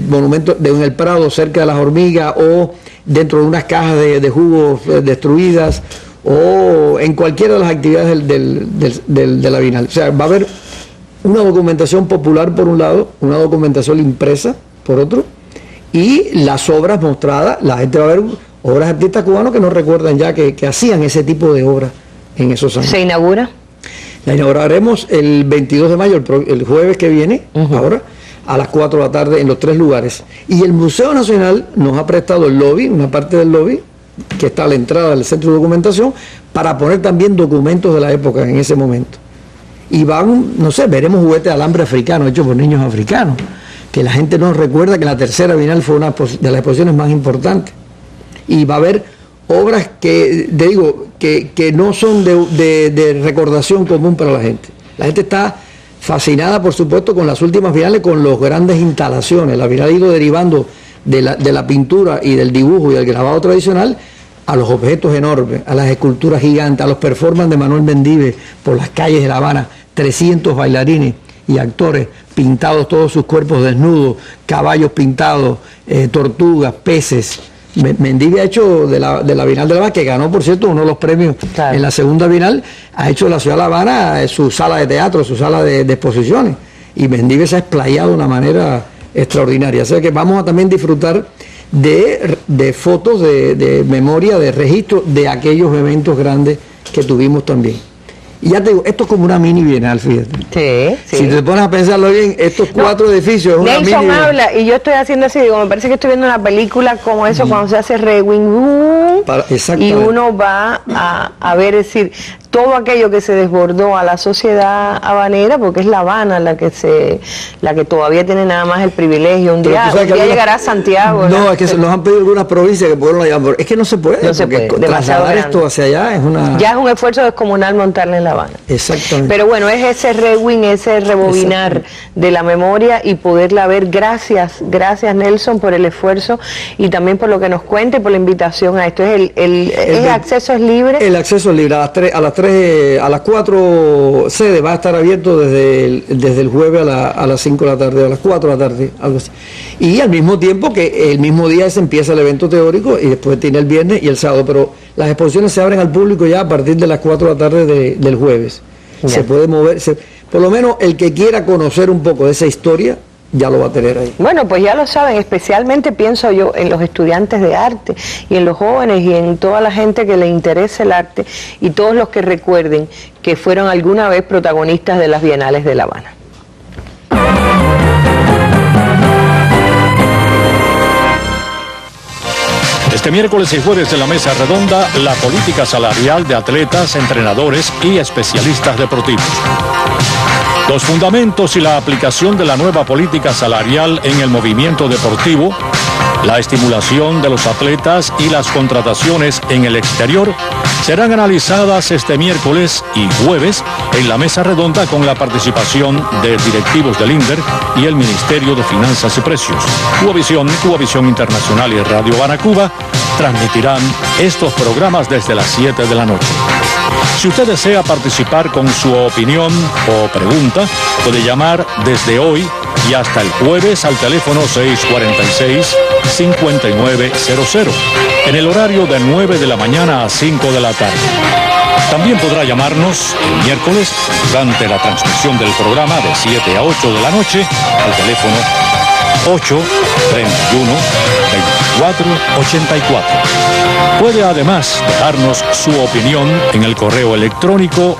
monumento, en el Prado, cerca de las hormigas, o dentro de unas cajas de jugos destruidas, o en cualquiera de las actividades de la Bienal. O sea, va a haber una documentación popular por un lado, una documentación impresa por otro, y las obras mostradas. La gente va a ver obras de artistas cubanos que no recuerdan ya que hacían ese tipo de obras en esos años. ¿Se inaugura? La inauguraremos el 22 de mayo, el jueves que viene, ahora, a las 4 de la tarde en los 3 lugares. Y el Museo Nacional nos ha prestado el lobby, una parte del lobby, que está a la entrada del centro de documentación, para poner también documentos de la época en ese momento. Y veremos juguetes de alambre africano hechos por niños africanos, que la gente no recuerda que la tercera Bienal fue una de las exposiciones más importantes. Y va a haber obras que no son de recordación común para la gente. La gente está fascinada, por supuesto, con las últimas bienales, con las grandes instalaciones. La Bienal ha ido derivando de la pintura y del dibujo y del grabado tradicional a los objetos enormes, a las esculturas gigantes, a los performances de Manuel Mendive por las calles de La Habana, 300 bailarines y actores pintados, todos sus cuerpos desnudos, caballos pintados, tortugas, peces. Mendive ha hecho de la Bienal de La Habana, que ganó, por cierto, uno de los premios en la segunda Bienal, ha hecho de la ciudad de La Habana su sala de teatro, su sala de exposiciones. Y Mendive se ha explayado de una manera extraordinaria. O sea que vamos a también disfrutar de fotos, de memoria, de registro de aquellos eventos grandes que tuvimos también. Y ya te digo, esto es como una mini bienal, fíjate. Sí, sí. Si te pones a pensarlo bien, estos 4 edificios es una mini Nelson bienal. habla, y yo estoy haciendo así, digo, me parece que estoy viendo una película como eso, cuando se hace rewind, y Exactamente. uno va a ver, es decir, todo aquello que se desbordó a la sociedad habanera, porque es La Habana la que todavía tiene nada más el privilegio. Un Pero día, tú sabes que algunas- llegará a Santiago. No, es que nos han pedido algunas provincias que puedan llamar. Es que no se puede, No se porque puede, demasiado trasladar grande. esto hacia allá es una... Ya es un esfuerzo descomunal montarla en La Habana. Exactamente. Pero bueno, es ese rewind, ese rebobinar de la memoria y poderla ver. Gracias Nelson por el esfuerzo y también por lo que nos cuenta y por la invitación a esto. El acceso es libre. El acceso es libre. A las 4 sedes va a estar abierto desde el jueves a las 5 de la tarde, a las 4 de la tarde, algo así. Y al mismo tiempo que el mismo día se empieza el evento teórico y después tiene el viernes y el sábado. Pero las exposiciones se abren al público ya a partir de las 4 de la tarde del jueves. Ya. Se puede mover, por lo menos el que quiera conocer un poco de esa historia, ya lo va a tener ahí. Bueno, pues ya lo saben, especialmente pienso yo en los estudiantes de arte y en los jóvenes y en toda la gente que le interesa el arte y todos los que recuerden que fueron alguna vez protagonistas de las Bienales de La Habana. Este miércoles y jueves en la mesa redonda, la política salarial de atletas, entrenadores y especialistas deportivos. Los fundamentos y la aplicación de la nueva política salarial en el movimiento deportivo, la estimulación de los atletas y las contrataciones en el exterior serán analizadas este miércoles y jueves en la mesa redonda con la participación de directivos del INDER y el Ministerio de Finanzas y Precios. Cubavisión Internacional y Radio Habana Cuba transmitirán estos programas desde las 7 de la noche. Si usted desea participar con su opinión o pregunta, puede llamar desde hoy y hasta el jueves al teléfono 646-5900, en el horario de 9 de la mañana a 5 de la tarde. También podrá llamarnos el miércoles durante la transmisión del programa de 7 a 8 de la noche al teléfono 831-2484. Puede además dejarnos su opinión en el correo electrónico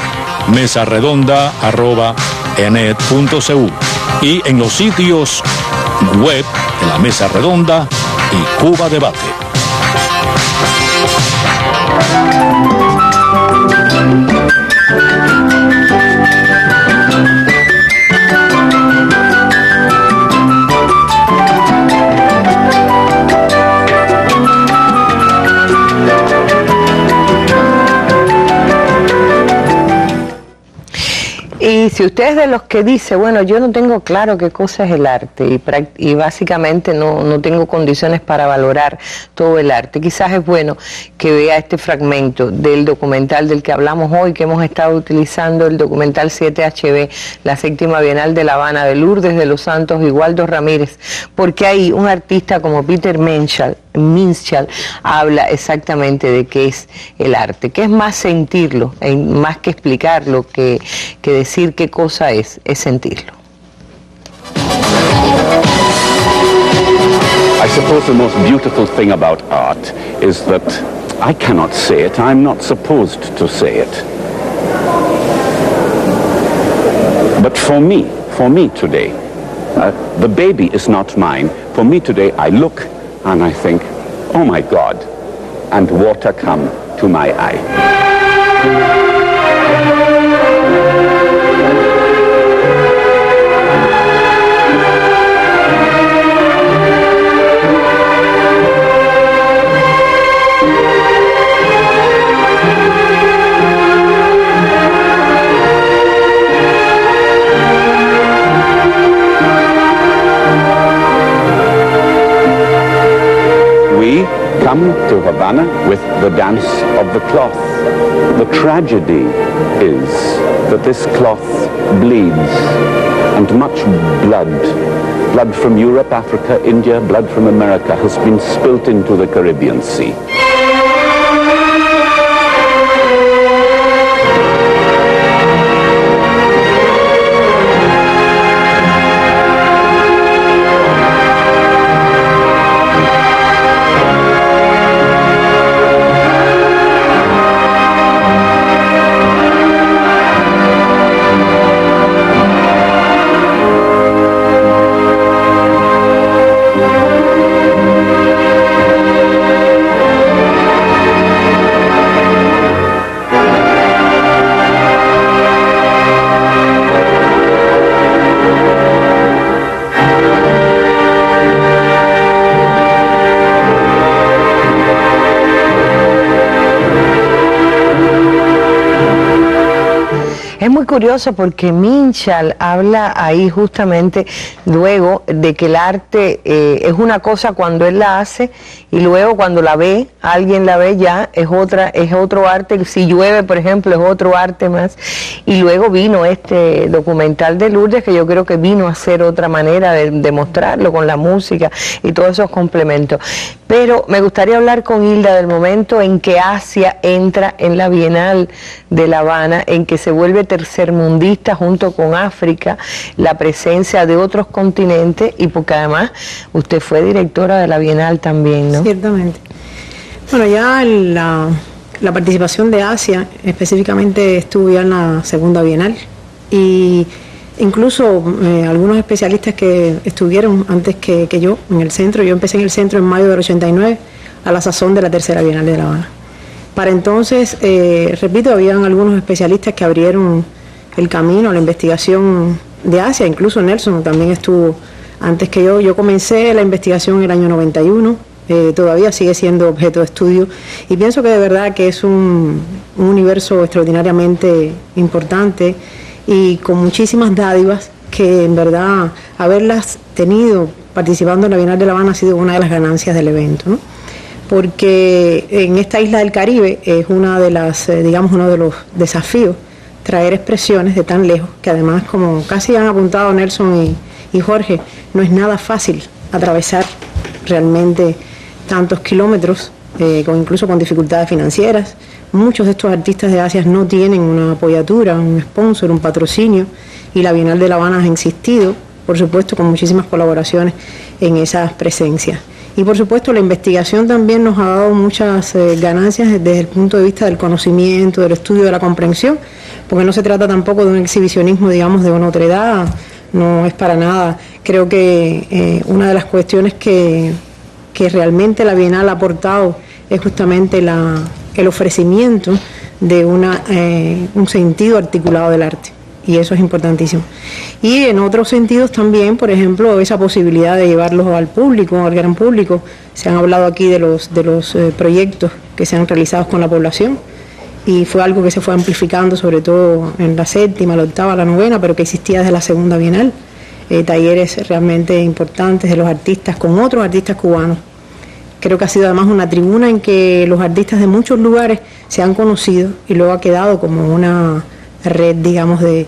mesaredonda@enet.cu y en los sitios web de la Mesa Redonda y Cuba Debate. Y si usted es de los que dice, bueno, yo no tengo claro qué cosa es el arte y básicamente no tengo condiciones para valorar todo el arte, quizás es bueno que vea este fragmento del documental del que hablamos hoy, que hemos estado utilizando, el documental 7HB, la 7ª Bienal de La Habana, de Lourdes de los Santos y Waldo Ramírez, porque ahí un artista como Peter Minshall habla exactamente de qué es el arte, que es más sentirlo, más que explicarlo, que decir qué cosa es sentirlo. I suppose the most beautiful thing about art is that I cannot say it, I'm not supposed to say it. But for me today, the baby is not mine. For me today, I look and I think, oh my God, and water come to my eye. We come to Havana with the dance of the cloth. The tragedy is that this cloth bleeds, and much blood from Europe, Africa, India, blood from America has been spilt into the Caribbean Sea. Es muy curioso porque Minshall habla ahí justamente luego de que el arte es una cosa cuando él la hace y luego cuando la ve, alguien la ve ya, es otro arte. Si llueve, por ejemplo, es otro arte más. Y luego vino este documental de Lourdes, que yo creo que vino a ser otra manera de mostrarlo con la música y todos esos complementos. Pero me gustaría hablar con Hilda del momento en que Asia entra en la Bienal de La Habana, en que se vuelve tercermundista junto con África, la presencia de otros continentes, y porque además usted fue directora de la Bienal también, ¿no? Ciertamente. Bueno, ya la participación de Asia, específicamente estuvo ya en la segunda Bienal, y incluso algunos especialistas que estuvieron antes que yo en el centro, yo empecé en el centro en mayo del 89, a la sazón de la tercera Bienal de La Habana. Para entonces, repito, habían algunos especialistas que abrieron el camino a la investigación de Asia, incluso Nelson también estuvo antes que yo. Yo comencé la investigación en el año 91, todavía sigue siendo objeto de estudio, y pienso que de verdad que es un universo extraordinariamente importante y con muchísimas dádivas que en verdad haberlas tenido participando en la Bienal de La Habana ha sido una de las ganancias del evento, ¿no? Porque en esta isla del Caribe es una de las, uno de los desafíos, traer expresiones de tan lejos, que además, como casi han apuntado Nelson y Jorge, no es nada fácil atravesar realmente tantos kilómetros, incluso con dificultades financieras. Muchos de estos artistas de Asia no tienen una apoyatura, un sponsor, un patrocinio, y la Bienal de La Habana ha insistido, por supuesto, con muchísimas colaboraciones en esas presencias. Y por supuesto la investigación también nos ha dado muchas ganancias desde el punto de vista del conocimiento, del estudio, de la comprensión, porque no se trata tampoco de un exhibicionismo, digamos, de una otredad, no es para nada. Creo que una de las cuestiones que realmente la Bienal ha aportado es justamente el ofrecimiento de un sentido articulado del arte. Y eso es importantísimo. Y en otros sentidos también, por ejemplo, esa posibilidad de llevarlos al público, al gran público. Se han hablado aquí de los proyectos que se han realizado con la población, y fue algo que se fue amplificando, sobre todo en la séptima, la octava, la novena, pero que existía desde la segunda Bienal. Talleres realmente importantes de los artistas con otros artistas cubanos. Creo que ha sido además una tribuna en que los artistas de muchos lugares se han conocido y luego ha quedado como una red, digamos, de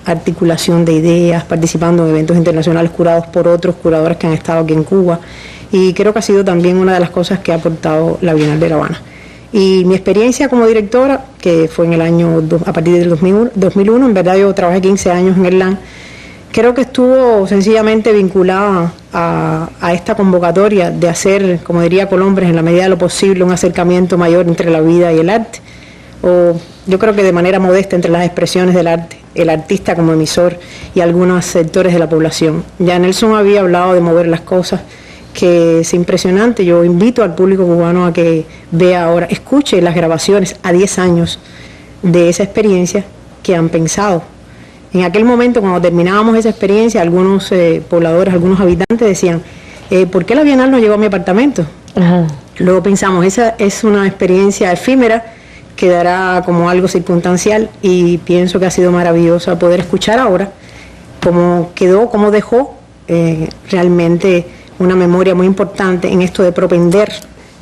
articulación de ideas, participando en eventos internacionales curados por otros curadores que han estado aquí en Cuba, y creo que ha sido también una de las cosas que ha aportado la Bienal de La Habana. Y mi experiencia como directora, que fue en el año, a partir del 2001, en verdad yo trabajé 15 años en el LAN, creo que estuvo sencillamente vinculada a esta convocatoria de hacer, como diría Colombres, en la medida de lo posible, un acercamiento mayor entre la vida y el arte, o yo creo que de manera modesta entre las expresiones del arte, el artista como emisor y algunos sectores de la población. Ya Nelson había hablado de mover las cosas, que es impresionante. Yo invito al público cubano a que vea ahora, escuche las grabaciones a 10 años de esa experiencia que han pensado. En aquel momento, cuando terminábamos esa experiencia, algunos pobladores, algunos habitantes decían, ¿por qué la Bienal no llegó a mi apartamento? Ajá. Luego pensamos, esa es una experiencia efímera, quedará como algo circunstancial, y pienso que ha sido maravilloso poder escuchar ahora cómo quedó, cómo dejó realmente una memoria muy importante en esto de propender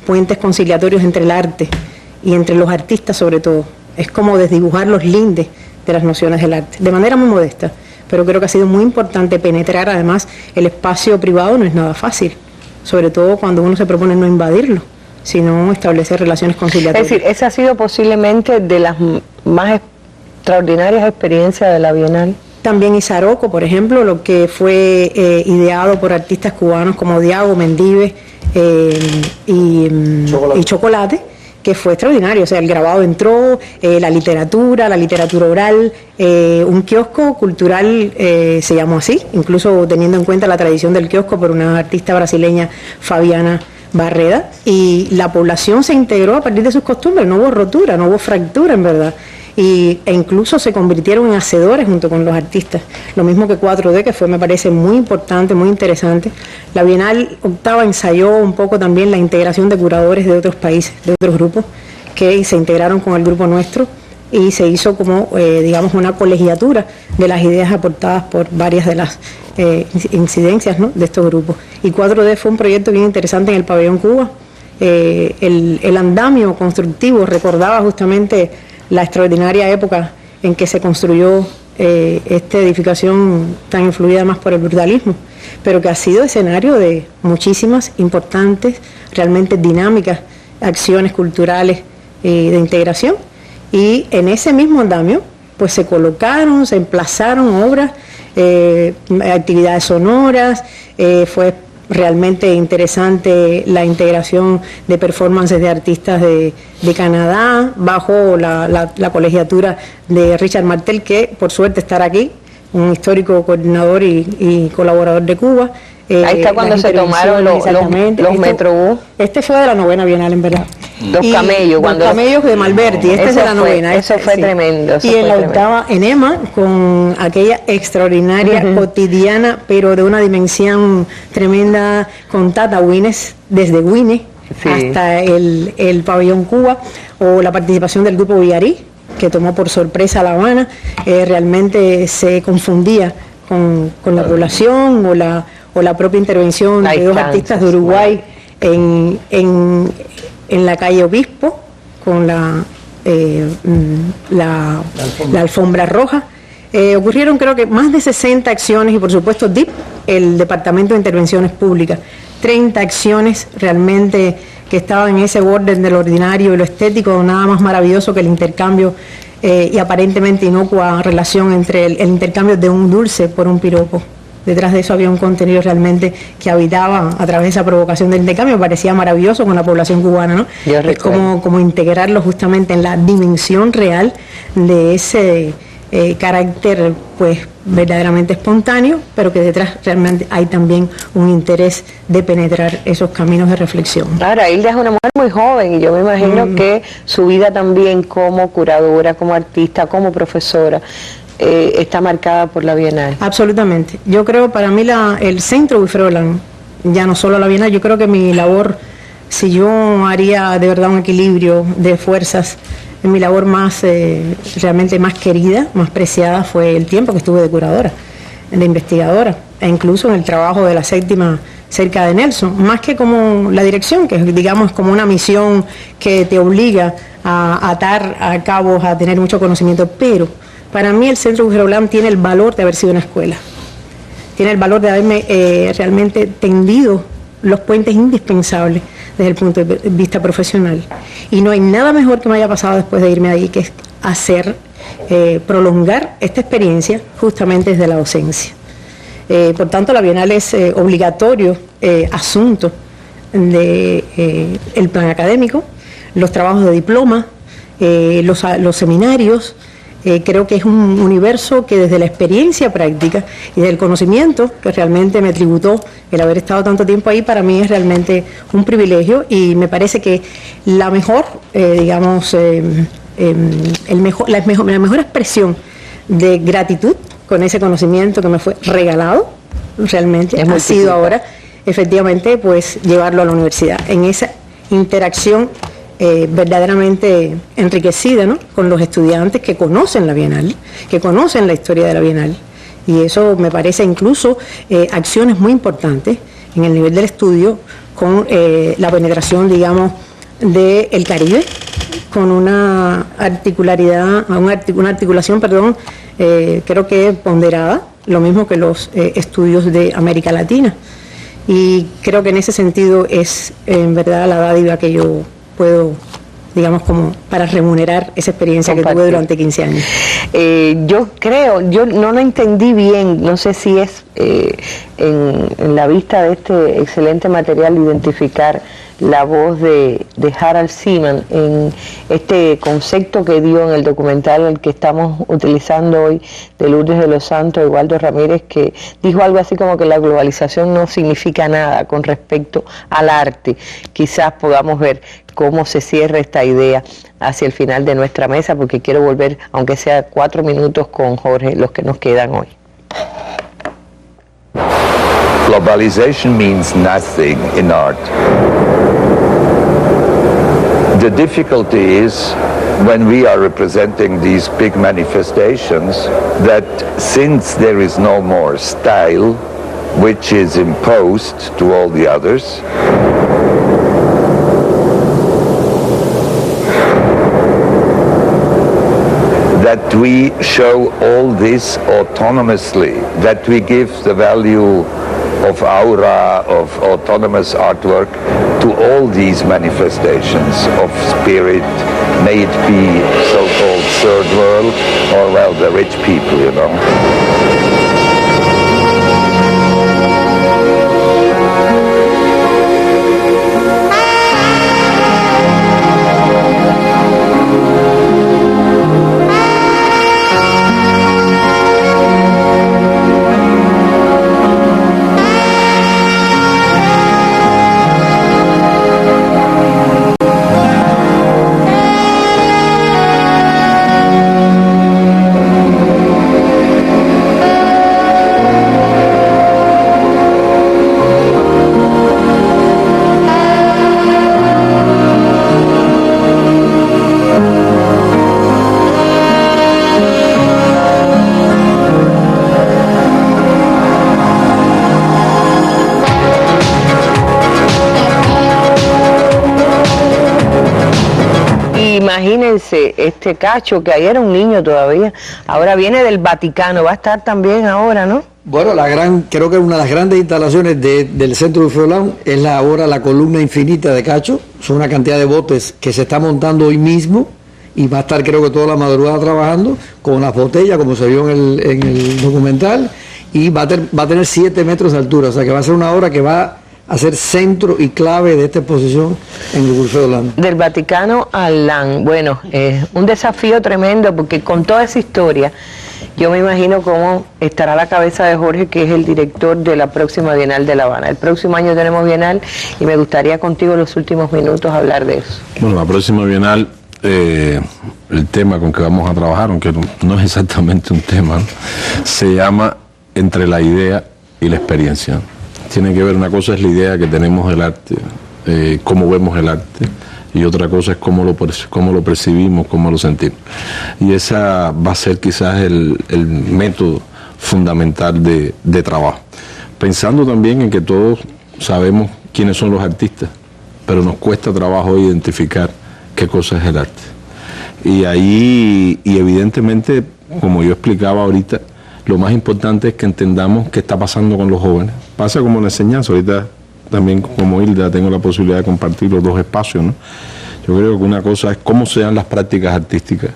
puentes conciliatorios entre el arte y entre los artistas sobre todo. Es como desdibujar los lindes de las nociones del arte, de manera muy modesta, pero creo que ha sido muy importante penetrar además el espacio privado. No es nada fácil, sobre todo cuando uno se propone no invadirlo, sino establecer relaciones conciliatorias. Es decir, esa ha sido posiblemente de las más extraordinarias experiencias de la Bienal. También Isaroco, por ejemplo, lo que fue ideado por artistas cubanos como Diago, Mendive y Chocolate, que fue extraordinario. O sea, el grabado entró, la literatura oral, un kiosco cultural, se llamó así, incluso teniendo en cuenta la tradición del kiosco por una artista brasileña, Fabiana Barreda, y la población se integró a partir de sus costumbres. No hubo rotura, no hubo fractura en verdad, e incluso se convirtieron en hacedores junto con los artistas. Lo mismo que 4D, que fue, me parece, muy importante, muy interesante. La Bienal octava ensayó un poco también la integración de curadores de otros países, de otros grupos, que se integraron con el grupo nuestro, y se hizo como, digamos, una colegiatura de las ideas aportadas por varias de las incidencias, ¿no?, de estos grupos. Y 4D fue un proyecto bien interesante en el Pabellón Cuba. El andamio constructivo recordaba justamente la extraordinaria época en que se construyó esta edificación tan influida más por el brutalismo, pero que ha sido escenario de muchísimas importantes, realmente dinámicas, acciones culturales de integración. Y en ese mismo andamio pues se colocaron, se emplazaron obras, actividades sonoras, fue realmente interesante la integración de performances de artistas de Canadá bajo la colegiatura de Richard Martel, que por suerte estará aquí, un histórico coordinador y colaborador de Cuba. Ahí está cuando se tomaron los Metrobús. Este fue de la 9ª Bienal, en verdad. Los camellos. Los camellos de Malberti, este es de la 9ª. Eso fue tremendo. Y en la 8ª, en EMA, con aquella extraordinaria, cotidiana, pero de una dimensión tremenda, con Tata Wines, desde Guine hasta el Pabellón Cuba, o la participación del grupo Villarí, que tomó por sorpresa a La Habana, realmente se confundía con la población o la propia intervención de dos artistas de Uruguay en la calle Obispo, con la alfombra roja. Ocurrieron creo que más de 60 acciones y por supuesto DIP, el Departamento de Intervenciones Públicas, 30 acciones realmente que estaban en ese orden de lo ordinario y lo estético, nada más maravilloso que el intercambio y aparentemente inocua relación entre el intercambio de un dulce por un piropo. Detrás de eso había un contenido realmente que habitaba a través de esa provocación del intercambio, parecía maravilloso con la población cubana, ¿no? Es como integrarlo justamente en la dimensión real de ese carácter pues verdaderamente espontáneo, pero que detrás realmente hay también un interés de penetrar esos caminos de reflexión. Ahora, Hilda es una mujer muy joven y yo me imagino que su vida también como curadora, como artista, como profesora, está marcada por la Bienal. Absolutamente. Yo creo, para mí el centro Wifrolan, ya no solo la Bienal, yo creo que mi labor, si yo haría de verdad un equilibrio de fuerzas, mi labor más realmente más querida, más preciada, fue el tiempo que estuve de curadora, de investigadora, e incluso en el trabajo de la 7ª cerca de Nelson, más que como la dirección, que digamos como una misión que te obliga a atar a cabos, a tener mucho conocimiento, pero para mí el Centro Wifrolan tiene el valor de haber sido una escuela, tiene el valor de haberme realmente tendido los puentes indispensables desde el punto de vista profesional. Y no hay nada mejor que me haya pasado después de irme ahí que es hacer, prolongar esta experiencia justamente desde la docencia. Por tanto, la Bienal es obligatorio asunto del plan académico, los trabajos de diploma, los seminarios. Creo que es un universo que desde la experiencia práctica y del conocimiento que realmente me tributó el haber estado tanto tiempo ahí, para mí es realmente un privilegio y me parece que la mejor, digamos, la mejor expresión de gratitud con ese conocimiento que me fue regalado, realmente ha sido ahora, efectivamente, pues llevarlo a la universidad, en esa interacción verdaderamente enriquecida, ¿no?, con los estudiantes que conocen la Bienal, que conocen la historia de la Bienal, y eso me parece incluso acciones muy importantes en el nivel del estudio, con la penetración, digamos, del Caribe, con una articulación, creo que ponderada, lo mismo que los estudios de América Latina, y creo que en ese sentido es en verdad la dádiva que yo puedo, digamos, como para remunerar esa experiencia que tuve durante 15 años. Yo creo, yo no lo entendí bien, no sé si es en la vista de este excelente material identificar la voz de Harald Seaman en este concepto que dio en el documental el que estamos utilizando hoy de Lourdes de los Santos, Eduardo Ramírez, que dijo algo así como que la globalización no significa nada con respecto al arte. Quizás podamos ver cómo se cierra esta idea hacia el final de nuestra mesa, porque quiero volver, aunque sea 4 minutos, con Jorge, los que nos quedan hoy. Globalization means nothing in art. The difficulty is when we are representing these big manifestations, that since there is no more style which is imposed to all the others, that we show all this autonomously, that we give the value of aura, of autonomous artwork to all these manifestations of spirit, may it be so-called third world or, well, the rich people, you know. Imagínense, este Cacho, que ahí era un niño todavía, ahora viene del Vaticano, va a estar también ahora, ¿no? Bueno, creo que una de las grandes instalaciones del Centro de Friulán es ahora la columna infinita de Cacho. Son una cantidad de botes que se está montando hoy mismo y va a estar, creo que toda la madrugada trabajando con las botellas, como se vio en el documental, y va a tener 7 metros de altura, o sea que va a ser una obra que va a ser centro y clave de esta exposición en el Museo de Holanda. Del Vaticano al LAN, bueno, un desafío tremendo, porque con toda esa historia, yo me imagino cómo estará la cabeza de Jorge, que es el director de la próxima Bienal de La Habana. El próximo año tenemos Bienal y me gustaría contigo en los últimos minutos hablar de eso. Bueno, la próxima Bienal, el tema con que vamos a trabajar, aunque no es exactamente un tema, ¿no?, se llama Entre la idea y la experiencia. Tiene que ver, una cosa es la idea que tenemos del arte, cómo vemos el arte, y otra cosa es cómo lo percibimos, cómo lo sentimos. Y esa va a ser quizás el método fundamental de trabajo. Pensando también en que todos sabemos quiénes son los artistas, pero nos cuesta trabajo identificar qué cosa es el arte. Y ahí, y evidentemente, como yo explicaba ahorita, lo más importante es que entendamos qué está pasando con los jóvenes. Pasa como en la enseñanza, ahorita también como Hilda tengo la posibilidad de compartir los dos espacios, ¿no? Yo creo que una cosa es cómo se dan las prácticas artísticas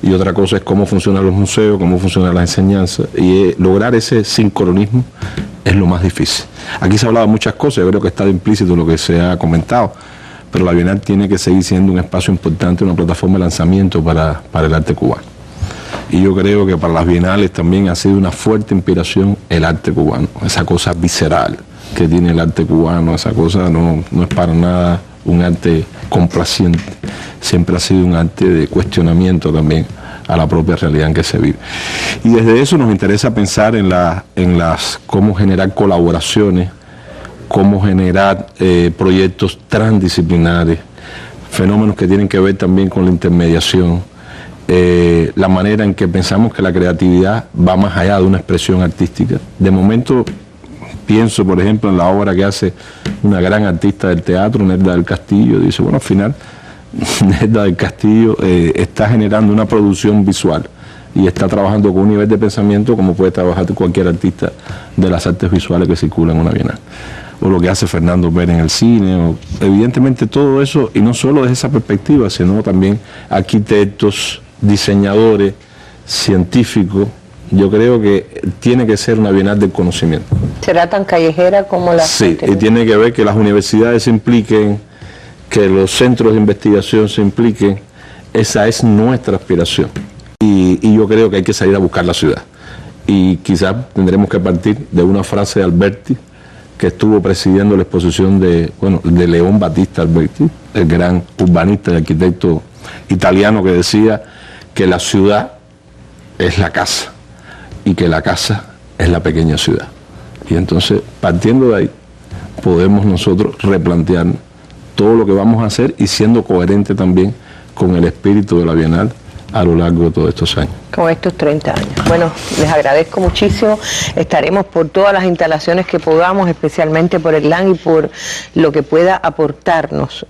y otra cosa es cómo funcionan los museos, cómo funciona la enseñanza, y lograr ese sincronismo es lo más difícil. Aquí se ha hablado de muchas cosas, yo creo que está implícito lo que se ha comentado, pero la Bienal tiene que seguir siendo un espacio importante, una plataforma de lanzamiento para el arte cubano. Y yo creo que para las bienales también ha sido una fuerte inspiración el arte cubano, esa cosa visceral que tiene el arte cubano, esa cosa no es para nada un arte complaciente, siempre ha sido un arte de cuestionamiento también a la propia realidad en que se vive. Y desde eso nos interesa pensar en cómo generar colaboraciones, cómo generar proyectos transdisciplinares, fenómenos que tienen que ver también con la intermediación, la manera en que pensamos que la creatividad va más allá de una expresión artística. De momento pienso, por ejemplo, en la obra que hace una gran artista del teatro, Nelda del Castillo. Dice, bueno, al final Nelda del Castillo está generando una producción visual y está trabajando con un nivel de pensamiento como puede trabajar cualquier artista de las artes visuales que circulan en una bienal. O lo que hace Fernando Pérez en el cine, evidentemente todo eso, y no solo desde esa perspectiva, sino también arquitectos, diseñadores, científicos. Yo creo que tiene que ser una bienal del conocimiento. ¿Será tan callejera como la? Sí, y tiene que ver que las universidades se impliquen, que los centros de investigación se impliquen. Esa es nuestra aspiración. Y yo creo que hay que salir a buscar la ciudad. Y quizás tendremos que partir de una frase de Alberti, que estuvo presidiendo la exposición de León Battista Alberti, el gran urbanista y arquitecto italiano, que decía que la ciudad es la casa y que la casa es la pequeña ciudad. Y entonces, partiendo de ahí, podemos nosotros replantearnos todo lo que vamos a hacer y siendo coherente también con el espíritu de la Bienal a lo largo de todos estos años. Con estos 30 años. Bueno, les agradezco muchísimo. Estaremos por todas las instalaciones que podamos, especialmente por el LAN y por lo que pueda aportarnos,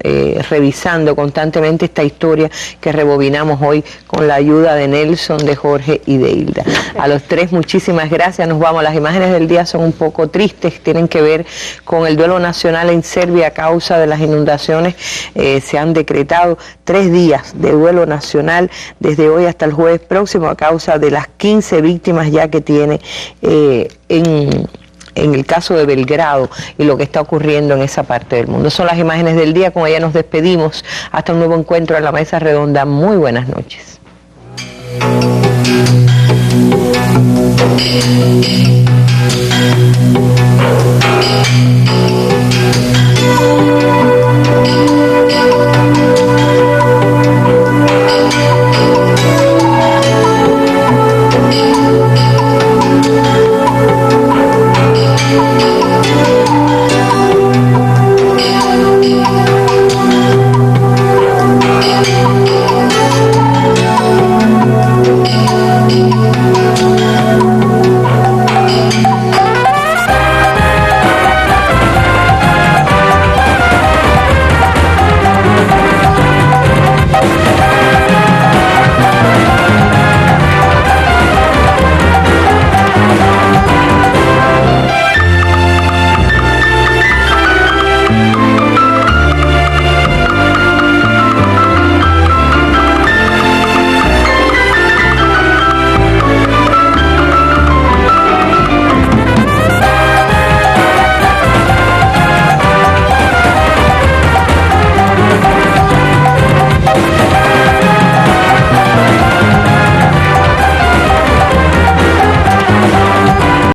revisando constantemente esta historia que rebobinamos hoy con la ayuda de Nelson, de Jorge y de Hilda. A los tres, muchísimas gracias. Nos vamos. Las imágenes del día son un poco tristes, tienen que ver con el duelo nacional en Serbia a causa de las inundaciones. Se han decretado 3 días de duelo nacional desde hoy hasta el jueves próximo a causa de las 15 víctimas ya que tiene en el caso de Belgrado y lo que está ocurriendo en esa parte del mundo. Son las imágenes del día, con ellas nos despedimos. Hasta un nuevo encuentro en la Mesa Redonda. Muy buenas noches.